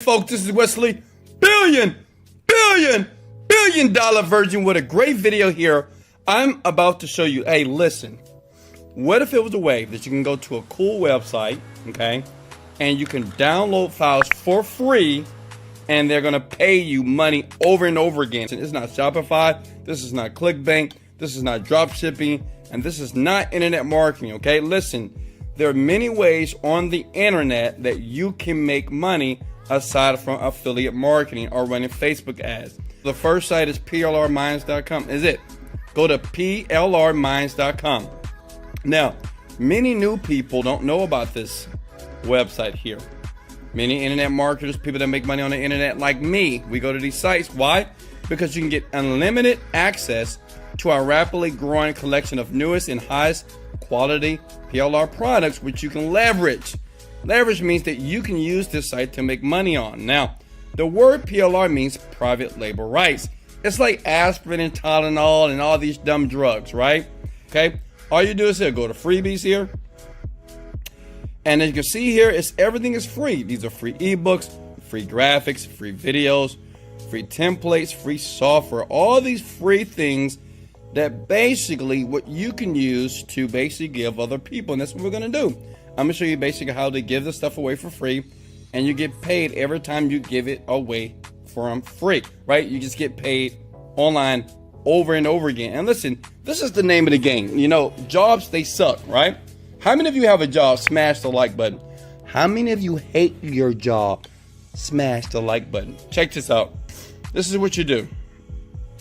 folks, this is Wesley billion dollar virgin with a great video here. I'm about to show you, hey, listen, what if it was a way that you can go to a cool website, okay, and you can download files for free and they're gonna pay you money over and over again. It's not Shopify, this is not ClickBank, this is not drop shipping, and this is not internet marketing, okay? Listen, there are many ways on the internet that you can make money aside from affiliate marketing or running Facebook ads. The first site is plrminds.com. Is it? Go to plrminds.com. Now, many new people don't know about this website here. Many internet marketers, people that make money on the internet like me, we go to these sites. Why? Because you can get unlimited access to our rapidly growing collection of newest and highest quality PLR products, which you can leverage. Leverage means that you can use this site to make money on. Now, the word PLR means private label rights. It's like aspirin and Tylenol and all these dumb drugs, right? Okay, all you do is here, go to freebies here. And as you can see here, everything is free. These are free ebooks, free graphics, free videos, free templates, free software, all these free things that basically what you can use to basically give other people. And that's what we're going to do. I'm going to show you basically how to give this stuff away for free. And you get paid every time you give it away for free, right? You just get paid online over and over again. And listen, this is the name of the game. You know, jobs, they suck, right? How many of you have a job? Smash the like button. How many of you hate your job? Smash the like button. Check this out. This is what you do.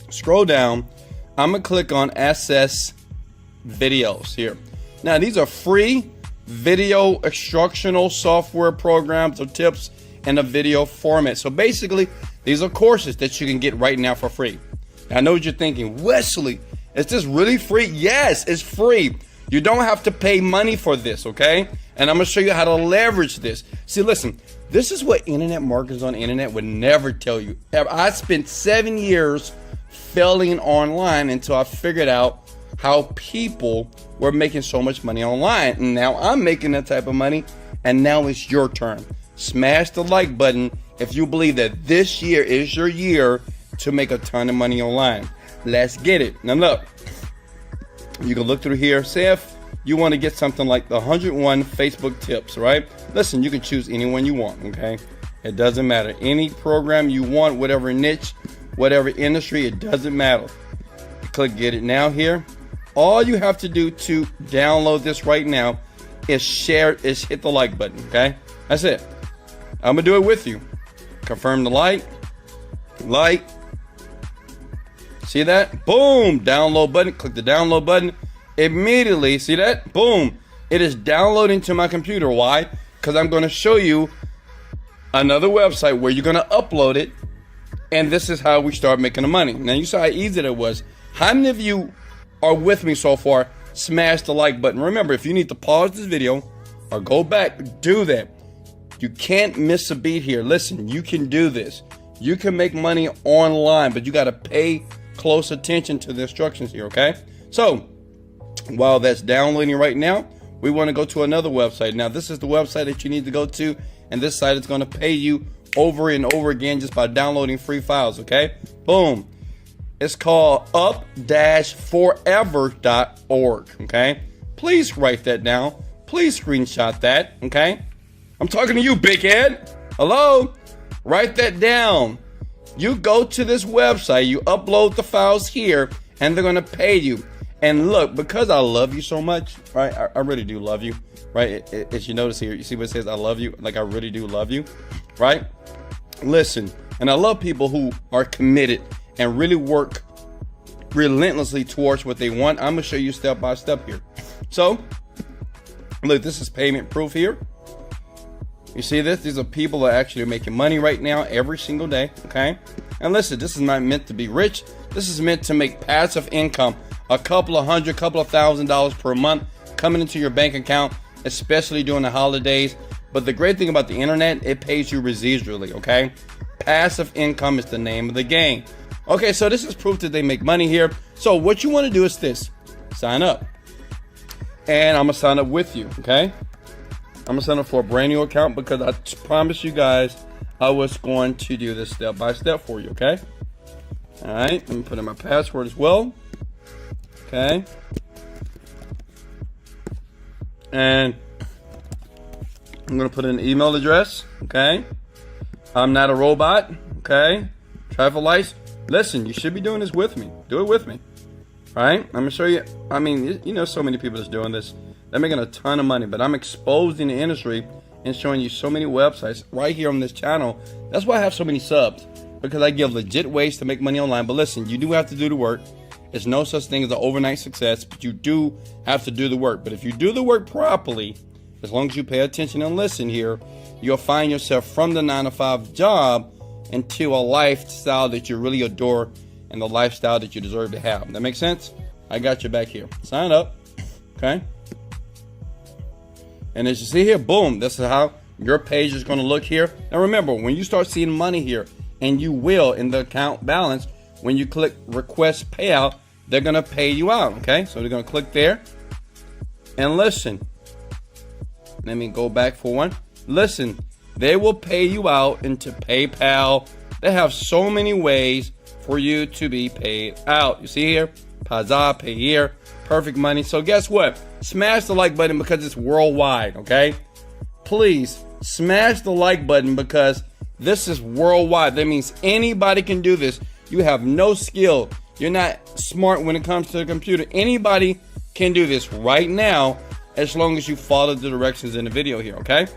Scroll down. I'm going to click on SS videos here. Now, these are free video instructional software programs or tips in a video format. So basically, these are courses that you can get right now for free. I know what you're thinking. Wesley, is this really free? Yes, it's free. You don't have to pay money for this, okay? And I'm going to show you how to leverage this. See, listen, this is what internet marketers on the internet would never tell you. I spent 7 years failing online until I figured out how people were making so much money online. And now I'm making that type of money, and now it's your turn. Smash the like button if you believe that this year is your year to make a ton of money online. Let's get it. Now look, you can look through here. Say if you want to get something like the 101 Facebook tips, right? Listen, you can choose any one you want, okay? It doesn't matter. Any program you want, whatever niche, whatever industry, it doesn't matter. Click get it now here. All you have to do to download this right now is hit the like button, okay? That's it. I'm gonna do it with you. Confirm the like. See that? Boom, download button. Click the download button. Immediately, see that? Boom. It is downloading to my computer. Why? Because I'm gonna show you another website where you're gonna upload it. And this is how we start making the money. Now you saw how easy that was. How many of you are with me so far? Smash the like button. Remember, if you need to pause this video or go back, do that. You can't miss a beat here. Listen, you can do this. You can make money online, but you got to pay close attention to the instructions here, okay? So, while that's downloading right now, we want to go to another website. Now, this is the website that you need to go to, and this site is going to pay you over and over again just by downloading free files, okay? Boom. It's called up-forever.org, okay? Please write that down. Please screenshot that, okay? I'm talking to you, big head. Hello? Write that down. You go to this website, you upload the files here, and they're going to pay you. And look, because I love you so much, right? I really do love you, right? As you notice here, you see what it says, I love you? Like, I really do love you, right? Listen, and I love people who are committed and really work relentlessly towards what they want. I'm going to show you step by step here. So, look, this is payment proof here. You see this? These are people that actually are making money right now every single day, okay? And listen, this is not meant to be rich. This is meant to make passive income, a couple of $1,000 per month coming into your bank account, especially during the holidays. But the great thing about the internet, it pays you residually, okay? Passive income is the name of the game. Okay, so this is proof that they make money here. So what you want to do is this. Sign up. And I'm going to sign up with you, okay? I'm going to sign up for a brand new account because I promise you guys, I was going to do this step by step for you, okay? All right, let me put in my password as well. Okay. And I'm going to put in an email address, okay? I'm not a robot, okay? Traffic lights. Listen, you should be doing this with me. Do it with me, right? I'm going to show you. I mean, you know, so many people that's doing this. They're making a ton of money, but I'm exposing the industry and showing you so many websites right here on this channel. That's why I have so many subs, because I give legit ways to make money online. But listen, you do have to do the work. There's no such thing as an overnight success, but you do have to do the work. But if you do the work properly, as long as you pay attention and listen here, you'll find yourself from the 9-to-5 job into a lifestyle that you really adore and the lifestyle that you deserve to have. That makes sense? I got you back here. Sign up, okay? And as you see here, boom, this is how your page is going to look here. Now remember, when you start seeing money here, and you will in the account balance, when you click request payout, they're going to pay you out, okay? So they're going to click there. And listen, let me go back for one. Listen, they will pay you out into PayPal. They have so many ways for you to be paid out. You see here, Pazza, Pay Here, Perfect Money. So guess what? Smash the like button because it's worldwide, okay? Please smash the like button because this is worldwide. That means anybody can do this. You have no skill. You're not smart when it comes to the computer. Anybody can do this right now as long as you follow the directions in the video here, okay?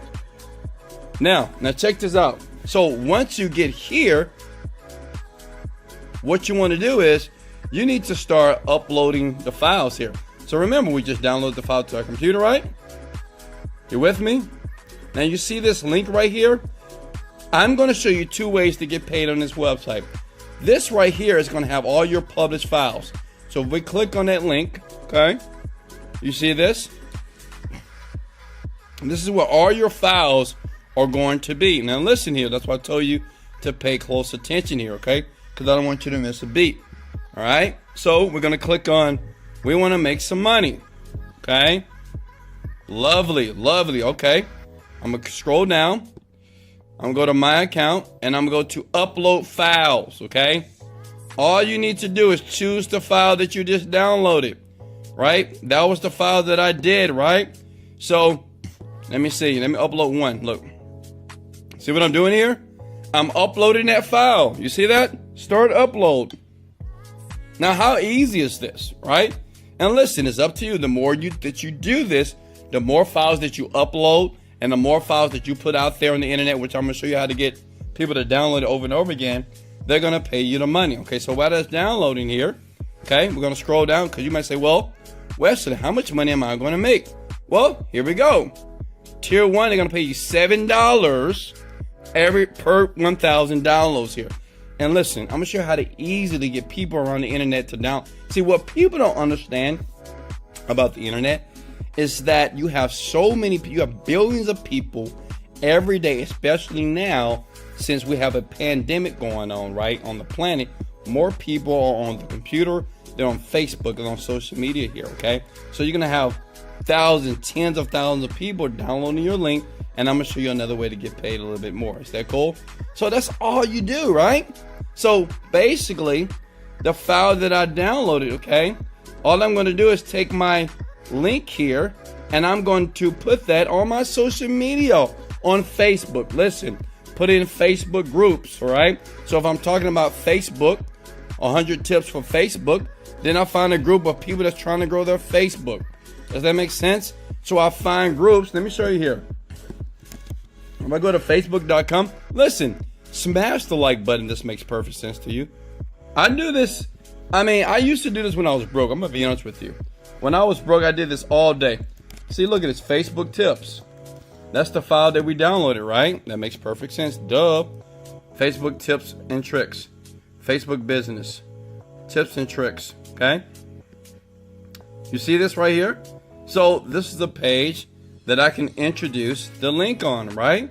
Now check this out. So once you get here, what you want to do is you need to start uploading the files here. So remember, we just downloaded the file to our computer, right? You with me? Now you see this link right here? I'm going to show you two ways to get paid on this website. This right here is going to have all your published files. So if we click on that link, okay, you see this? This is where all your files are going to be. Now listen here, that's why I told you to pay close attention here, okay? Because I don't want you to miss a beat. All right, so we're going to click on, we want to make some money, okay? Lovely, lovely, okay. I'm going to scroll down. I'm going to go to my account and I'm going to go to upload files, okay? All you need to do is choose the file that you just downloaded, right? That was the file that I did, right? So let me see. Let me upload one. Look. See what I'm doing here? I'm uploading that file. You see that? Start upload. Now, how easy is this, right? And listen, it's up to you. The more that you do this, the more files that you upload and the more files that you put out there on the internet, which I'm going to show you how to get people to download it over and over again, they're going to pay you the money. Okay, so while that's downloading here, okay, we're going to scroll down because you might say, well, Wesley, how much money am I going to make? Well, here we go. Tier 1, they're going to pay you $7 per 1,000 downloads here. And listen, I'm going to show you how to easily get people around the internet to download. See, what people don't understand about the internet is that you have so many, you have billions of people every day, especially now since we have a pandemic going on, right, on the planet. More people are on the computer, they're on Facebook and on social media here, okay? So you're going to have thousands, tens of thousands of people downloading your link, and I'm going to show you another way to get paid a little bit more. Is that cool? So that's all you do, right? So basically, the file that I downloaded, okay, all I'm going to do is take my link here and I'm going to put that on my social media on Facebook. Listen, put in Facebook groups, all right? So if I'm talking about Facebook, 100 tips for Facebook, then I find a group of people that's trying to grow their Facebook. Does that make sense? So I find groups. Let me show you here. If I go to facebook.com, listen, smash the like button. This makes perfect sense to you. I do this. I mean, I used to do this when I was broke. I'm going to be honest with you. When I was broke, I did this all day. See, look at this, Facebook tips. That's the file that we downloaded, right? That makes perfect sense. Duh. Facebook tips and tricks. Facebook business. Tips and tricks, okay? You see this right here? So this is the page that I can introduce the link on, right?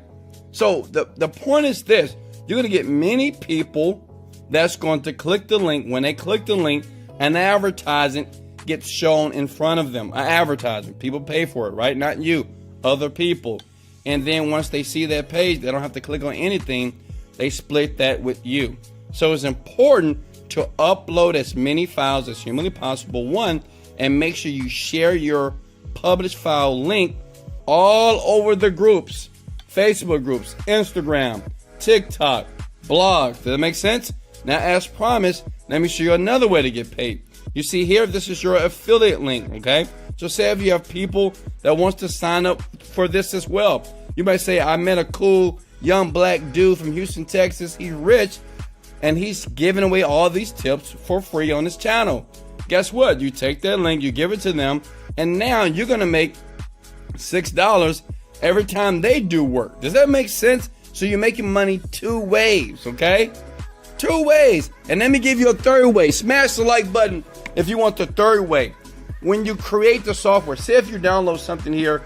So the point is this. You're going to get many people that's going to click the link. When they click the link, an advertisement gets shown in front of them. An advertisement. People pay for it, right? Not you. Other people. And then once they see that page, they don't have to click on anything. They split that with you. So it's important to upload as many files as humanly possible, one, and make sure you share your published file link all over the groups, Facebook groups, Instagram, TikTok, blogs. Does that make sense? Now, as promised, let me show you another way to get paid. You see here, this is your affiliate link, okay? So say if you have people that wants to sign up for this as well. You might say, I met a cool young black dude from Houston, Texas. He's rich, and he's giving away all these tips for free on his channel. Guess what? You take that link, you give it to them, and now you're going to make $6 every time they do work. Does that make sense? So you're making money two ways, okay? Two ways. And let me give you a third way. Smash the like button if you want the third way. When you create the software, say if you download something here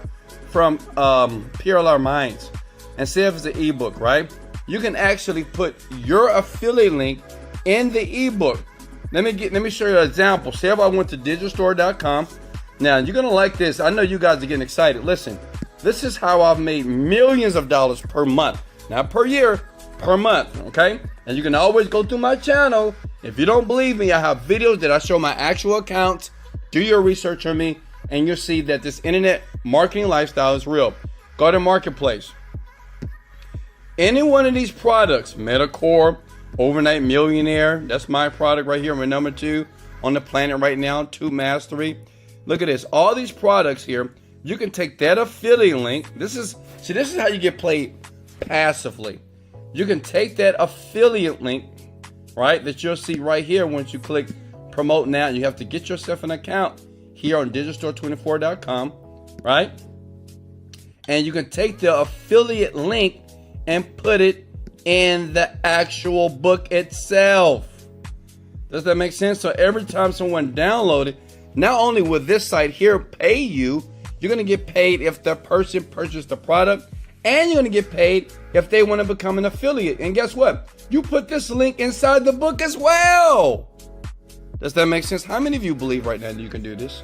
from PLR Minds, and say if it's an ebook, right? You can actually put your affiliate link in the ebook. Let me show you an example. Say if I went to digitalstore.com. Now you're gonna like this. I know you guys are getting excited. Listen, this is how I've made millions of dollars per month. Not per year, per month, okay? And you can always go through my channel. If you don't believe me, I have videos that I show my actual accounts. Do your research on me, and you'll see that this internet marketing lifestyle is real. Go to Marketplace. Any one of these products, Metacore, Overnight Millionaire, that's my product right here, my number 2 on the planet right now, 2 Mastery. Look at this. All these products here, you can take that affiliate link. This is how you get paid passively. You can take that affiliate link, right, that you'll see right here once you click promote now. You have to get yourself an account here on digitalstore24.com, right? And you can take the affiliate link and put it in the actual book itself. Does that make sense? So every time someone downloads it, not only will this site here pay you, you're going to get paid if the person purchased the product, and you're going to get paid if they want to become an affiliate. And guess what? You put this link inside the book as well. Does that make sense? How many of you believe right now that you can do this?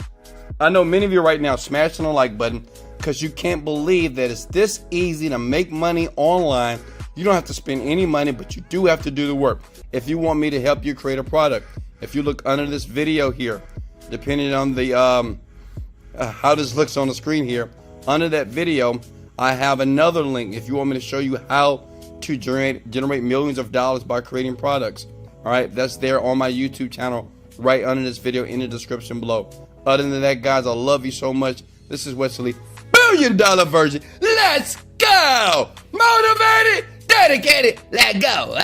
I know many of you right now smashing the like button because you can't believe that it's this easy to make money online. You don't have to spend any money, but you do have to do the work. If you want me to help you create a product, if you look under this video here, depending on the how this looks on the screen here, under that video, I have another link if you want me to show you how to generate millions of dollars by creating products. All right, that's there on my YouTube channel right under this video in the description below. Other than that, guys, I love you so much. This is Wesley, $1 billion Virgin. Let's go! Motivated, dedicated, let go.